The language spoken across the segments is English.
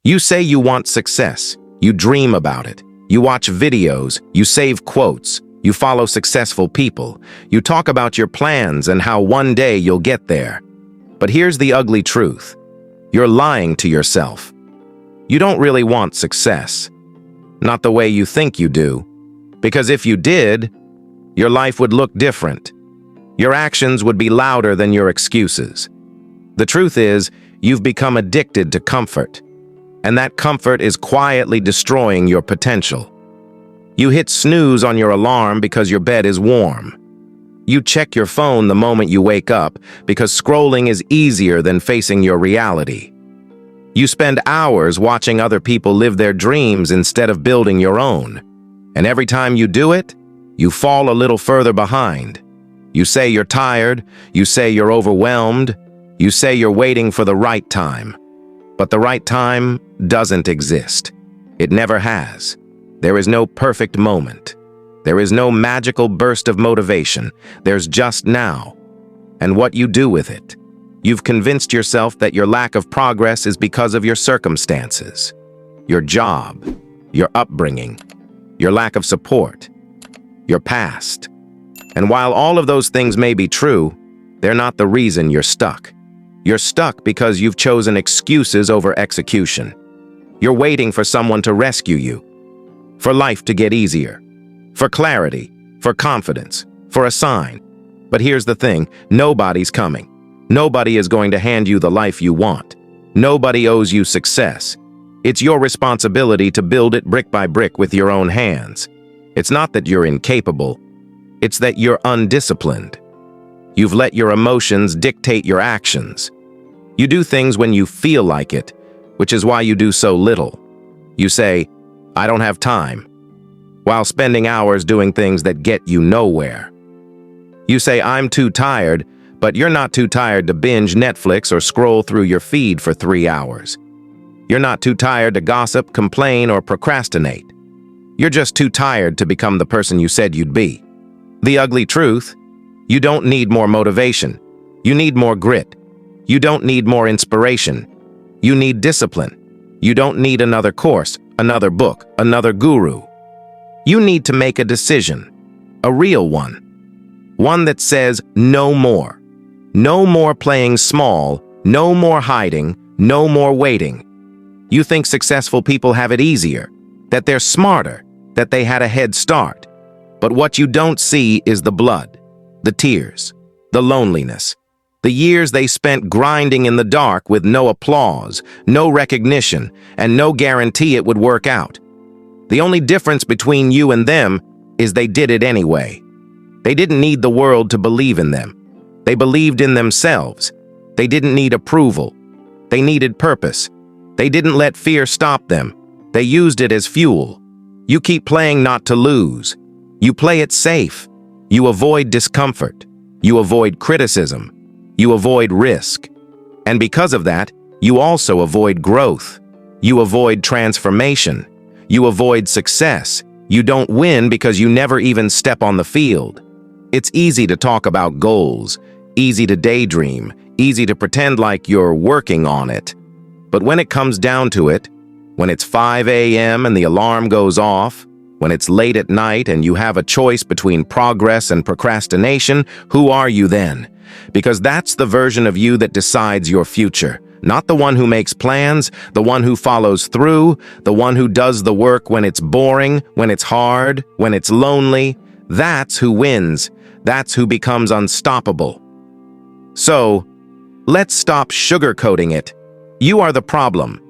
You say you want success. You dream about it. You watch videos. You save quotes. You follow successful people. You talk about your plans and how one day you'll get there. But here's the ugly truth. You're lying to yourself. You don't really want success. Not the way you think you do. Because if you did, your life would look different. Your actions would be louder than your excuses. The truth is, you've become addicted to comfort. And that comfort is quietly destroying your potential. You hit snooze on your alarm because your bed is warm. You check your phone the moment you wake up because scrolling is easier than facing your reality. You spend hours watching other people live their dreams instead of building your own. And every time you do it, you fall a little further behind. You say you're tired, you say you're overwhelmed, you say you're waiting for the right time. But the right time doesn't exist. It never has. There is no perfect moment. There is no magical burst of motivation. There's just now. And what you do with it. You've convinced yourself that your lack of progress is because of your circumstances, your job, your upbringing, your lack of support, your past. And while all of those things may be true, they're not the reason you're stuck. You're stuck because you've chosen excuses over execution. You're waiting for someone to rescue you, for life to get easier, for clarity, for confidence, for a sign. But here's the thing, nobody's coming. Nobody is going to hand you the life you want. Nobody owes you success. It's your responsibility to build it brick by brick with your own hands. It's not that you're incapable. It's that you're undisciplined. You've let your emotions dictate your actions. You do things when you feel like it, which is why you do so little. You say, "I don't have time," while spending hours doing things that get you nowhere. You say, "I'm too tired," but you're not too tired to binge Netflix or scroll through your feed for 3 hours. You're not too tired to gossip, complain, or procrastinate. You're just too tired to become the person you said you'd be. The ugly truth, you don't need more motivation. You need more grit. You don't need more inspiration. You need discipline. You don't need another course, another book, another guru. You need to make a decision, a real one. One that says no more. No more playing small, no more hiding, no more waiting. You think successful people have it easier, that they're smarter, that they had a head start. But what you don't see is the blood, the tears, the loneliness, the years they spent grinding in the dark with no applause, no recognition, and no guarantee it would work out. The only difference between you and them is they did it anyway. They didn't need the world to believe in them. They believed in themselves. They didn't need approval. They needed purpose. They didn't let fear stop them. They used it as fuel. You keep playing not to lose. You play it safe. You avoid discomfort. You avoid criticism. You avoid risk. And because of that, you also avoid growth. You avoid transformation. You avoid success. You don't win because you never even step on the field. It's easy to talk about goals, easy to daydream, easy to pretend like you're working on it. But when it comes down to it, when it's 5 a.m. and the alarm goes off, when it's late at night and you have a choice between progress and procrastination, who are you then? Because that's the version of you that decides your future. Not the one who makes plans, the one who follows through, the one who does the work when it's boring, when it's hard, when it's lonely. That's who wins. That's who becomes unstoppable. So, let's stop sugarcoating it. You are the problem.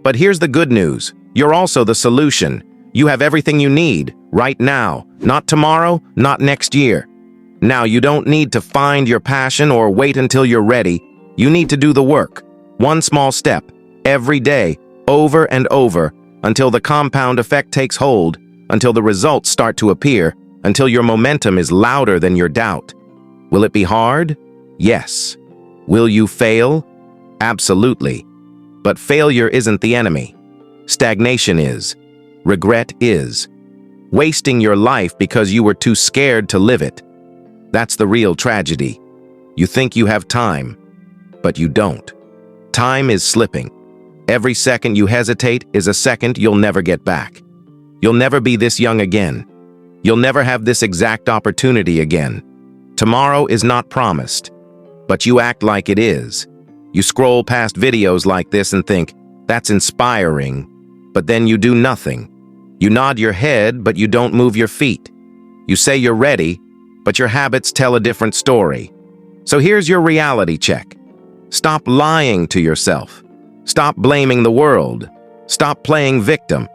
But here's the good news. You're also the solution. You have everything you need, right now. Not tomorrow, not next year. Now, you don't need to find your passion or wait until you're ready. You need to do the work. One small step, every day, over and over, until the compound effect takes hold, until the results start to appear, until your momentum is louder than your doubt. Will it be hard? Yes. Will you fail? Absolutely. But failure isn't the enemy. Stagnation is. Regret is. Wasting your life because you were too scared to live it. That's the real tragedy. You think you have time, but you don't. Time is slipping. Every second you hesitate is a second you'll never get back. You'll never be this young again. You'll never have this exact opportunity again. Tomorrow is not promised, but you act like it is. You scroll past videos like this and think, that's inspiring, but then you do nothing. You nod your head, but you don't move your feet. You say you're ready, but your habits tell a different story. So here's your reality check. Stop lying to yourself. Stop blaming the world. Stop playing victim.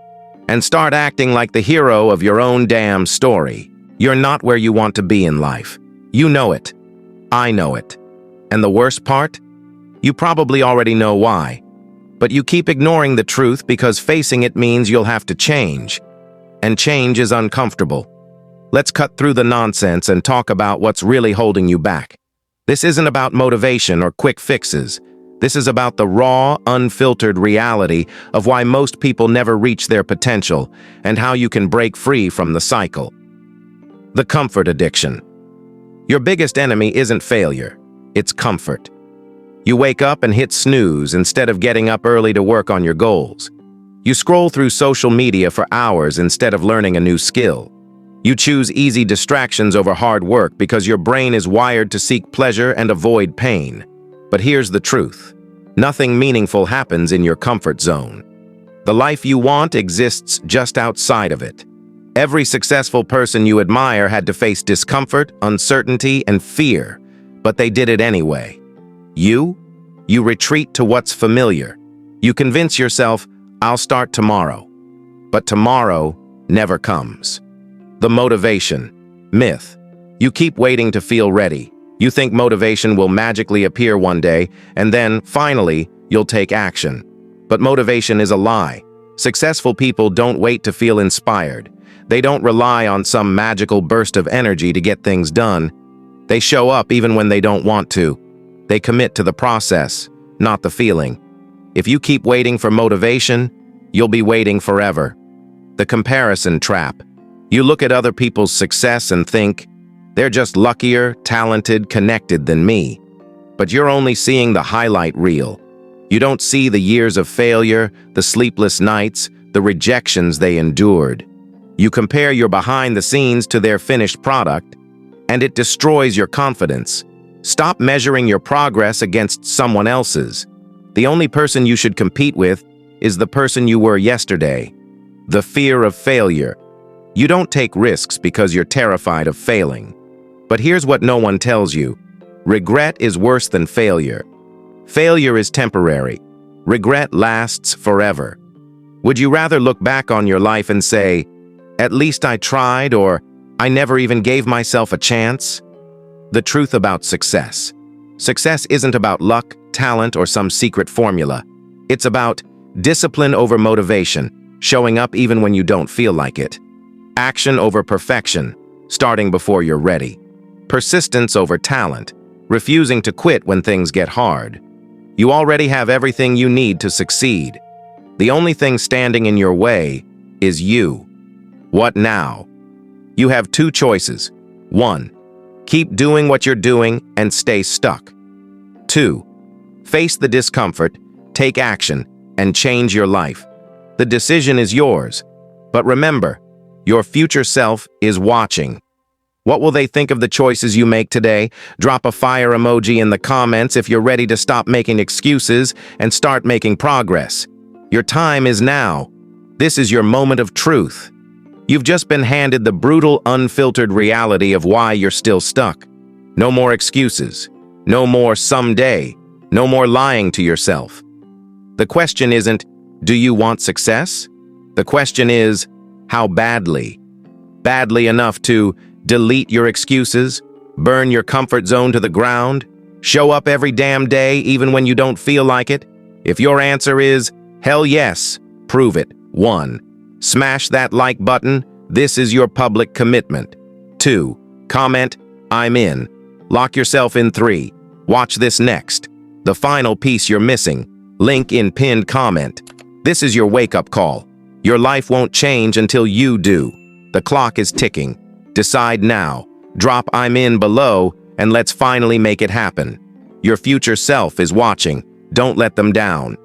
And start acting like the hero of your own damn story. You're not where you want to be in life. You know it. I know it. And the worst part? You probably already know why. But you keep ignoring the truth because facing it means you'll have to change. And change is uncomfortable. Let's cut through the nonsense and talk about what's really holding you back. This isn't about motivation or quick fixes. This is about the raw, unfiltered reality of why most people never reach their potential and how you can break free from the cycle. The comfort addiction. Your biggest enemy isn't failure, it's comfort. You wake up and hit snooze instead of getting up early to work on your goals. You scroll through social media for hours instead of learning a new skill. You choose easy distractions over hard work because your brain is wired to seek pleasure and avoid pain. But here's the truth. Nothing meaningful happens in your comfort zone. The life you want exists just outside of it. Every successful person you admire had to face discomfort, uncertainty, and fear, but they did it anyway. You retreat to what's familiar. You convince yourself, I'll start tomorrow. But tomorrow never comes. The motivation myth. You keep waiting to feel ready. You think motivation will magically appear one day, and then, finally, you'll take action. But motivation is a lie. Successful people don't wait to feel inspired. They don't rely on some magical burst of energy to get things done. They show up even when they don't want to. They commit to the process, not the feeling. If you keep waiting for motivation, you'll be waiting forever. The comparison trap. You look at other people's success and think, they're just luckier, talented, connected than me. But you're only seeing the highlight reel. You don't see the years of failure, the sleepless nights, the rejections they endured. You compare your behind the scenes to their finished product, and it destroys your confidence. Stop measuring your progress against someone else's. The only person you should compete with is the person you were yesterday. The fear of failure. You don't take risks because you're terrified of failing. But here's what no one tells you. Regret is worse than failure. Failure is temporary. Regret lasts forever. Would you rather look back on your life and say, at least I tried, or I never even gave myself a chance? The truth about success. Success isn't about luck, talent, or some secret formula. It's about discipline over motivation, showing up even when you don't feel like it. Action over perfection, starting before you're ready. Persistence over talent, refusing to quit when things get hard. You already have everything you need to succeed. The only thing standing in your way is you. What now? You have two choices. 1. Keep doing what you're doing and stay stuck. 2. Face the discomfort, take action, and change your life. The decision is yours. But remember, your future self is watching. What will they think of the choices you make today? Drop a fire emoji in the comments if you're ready to stop making excuses and start making progress. Your time is now. This is your moment of truth. You've just been handed the brutal, unfiltered reality of why you're still stuck. No more excuses. No more someday. No more lying to yourself. The question isn't, do you want success? The question is, how badly? Badly enough to delete your excuses, burn your comfort zone to the ground, show up every damn day even when you don't feel like it? If your answer is, hell yes, prove it. 1. Smash that like button. This is your public commitment. 2. Comment, I'm in. Lock yourself in. 3. Watch this next. The final piece you're missing. Link in pinned comment. This is your wake-up call. Your life won't change until you do. The clock is ticking. Decide now. Drop I'm in below, and let's finally make it happen. Your future self is watching. Don't let them down.